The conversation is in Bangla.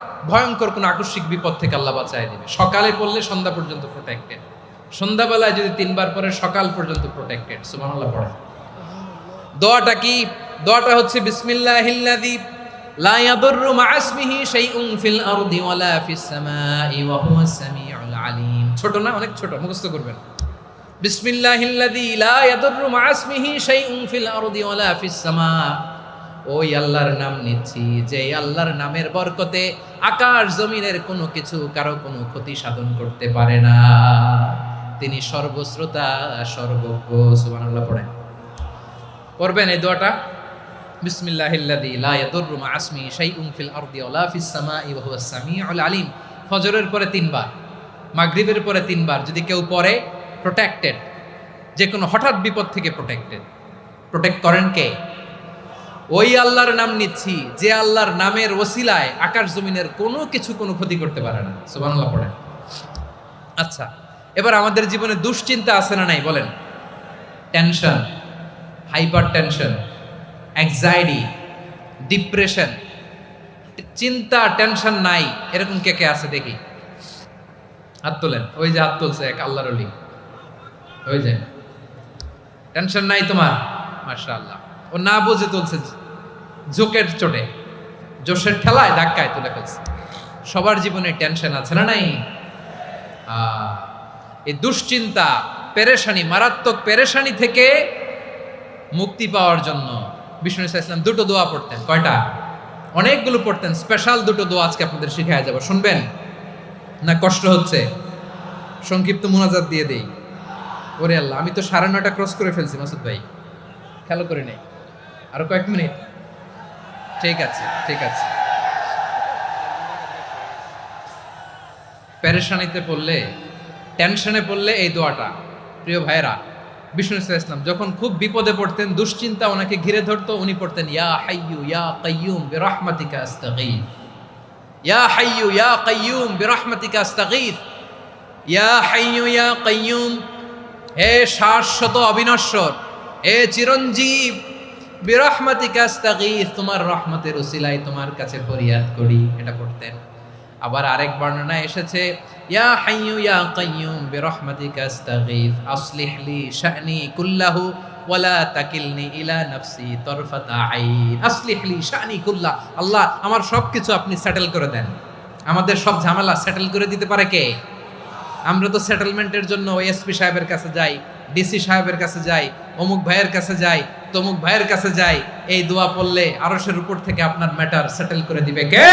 ভয়ঙ্কর কোন আকস্মিক বিপদ থেকে আল্লাহ বাঁচায় দিবে। সকালে পড়লে সন্ধ্যা পর্যন্ত প্রোটেক্টেড, সন্ধ্যাবেলায় যদি 3 বার পরে সকাল পর্যন্ত প্রোটেক্টেড। সুবহানাল্লাহ পড়ে। দোয়াটা কি? দোয়াটা হচ্ছে বিসমিল্লাহিল্লাযী লা ইয়াদুররু মা ইসমিহি শাইউন ফিল আরদি ওয়ালা ফিস সামাই ওয়া হুয়াস সামিউল আলিম। ছোট না? অনেক ছোট, মুখস্থ করবেন। বিসমিল্লাহিল্লাযী লা ইয়াদুররু মা ইসমিহি শাইউন ফিল আরদি ওয়ালা ফিস সামা। ওই আল্লাহর নাম নিচ্ছি যে আল্লাহর নামের বরকতে আকাশ জমিনের কোনো কিছু কারো কোনো ক্ষতি সাধন করতে পারে না। তিনি সর্বশ্রোতা, সর্বজ্ঞ। সুবহানাল্লাহ পড়েন। পড়বেন এই দোয়াটা, বিসমিল্লাহিল্লাযী লা ইয়াদুররু মা ইসমিহি শাইউন ফিল আরদি ওয়ালা ফিস সামাই ওয়া হুয়াস সামিউল আলিম। ফজরের পরে 3 বার, মাগরিবের পরে 3 বার যদি কেউ পড়ে প্রোটেক্টেড, যে কোনো হঠাৎ বিপদ থেকে প্রোটেক্টেড। প্রোটেক্ট করেন কে? ওই আল্লাহর নাম নিচ্ছি যে আল্লাহর নামের ওসিলায় আকাশ জমিনের কোনো কিছু কোনো ক্ষতি করতে পারে না। সুবহানাল্লাহ পড়েন। আচ্ছা, এবার আমাদের জীবনে দুশ্চিন্তা আছে না নাই বলেন? Tension, hyper tension, anxiety, depression, চিন্তা টেনশন নাই এরকম কে কে আছে দেখি, হাত তোলেন। ওই যে হাত তুলছে এক আল্লাহর ওলি, ওই যে। টেনশন নাই তোমার? মাশাআল্লাহ। ও না বুঝে তুলছে, জোকের চোটে, জোশের ঠেলায় ধাক্কায় তুলে ফেলছে। সবার জীবনে টেনশন আছে না নাই? এই দুশ্চিন্তা, পেরেশানি, মারাত্মক পেরেশানি থেকে মুক্তি পাওয়ার জন্য বিষ্ণু ইসলাম 2টো দোয়া পড়তেন। কয়টা? অনেকগুলো পড়তেন। স্পেশাল 2টো দোয়া আজকে আপনাদের শিখায় যাব। শুনবেন না? কষ্ট হচ্ছে? সংক্ষিপ্ত মুনাজাত দিয়ে দেই। ওরে আল্লাহ, আমি তো 9:30 ক্রস করে ফেলছি মাসুদ ভাই, খেয়াল করে নেই। আরো কয়েক মিনিট। ঠিক আছে, ঠিক আছে। পেরেশানিতে পড়লে, টেনশনে পড়লে এই দোয়াটা, প্রিয় ভাইরা, বিষ্ণু ইসলাম যখন খুব বিপদে পড়তেন, দুশ্চিন্তা ওনাকে ঘিরে ধরতো, উনি পড়তেন ইয়া হাইয়ু ইয়া কাইয়ুম বিরহমাতিকা আস্তাগীথ। ইয়া হাইয়ু ইয়া কাইয়ুম বিরহমাতিকা আস্তাগীথ। ইয়া হাইয়ু ইয়া কাইয়ুম, হে শাশ্বত অবিনশ্বর, হে চিরঞ্জীব, বিরহমাতিকা আস্তাগীথ, তোমার রহমতের উসিলায় তোমার কাছে ফরিয়াদ করি। এটা পড়তেন। আবার আরেক বর্ণনায় এসেছে ইয়া হাইয়ু ইয়া কাইয়ুম বিরহমাতিকা আস্তাগীথ আসলিহ লি শা'নি কুল্লাহু ওয়ালা তাকিলনি ইলা নাফসি তারফাতা আইন। আসলিহ লি শা'নি কুল্লাহ, আল্লাহ আমার সবকিছু আপনি সেটেল করে দেন। আমাদের সব ঝামেলা সেটেল করে দিতে পারে কে? আমরা তো সেটেলমেন্টের জন্য এসপি সাহেবের কাছে যাই, ডিসি সাহেবের কাছে যাই, অমুক ভাইয়ের কাছে যাই, তমুক ভাইয়ের কাছে যাই। এই দোয়া পড়লে আরশের উপর থেকে আপনার ম্যাটার সেটেল করে দিবে কে?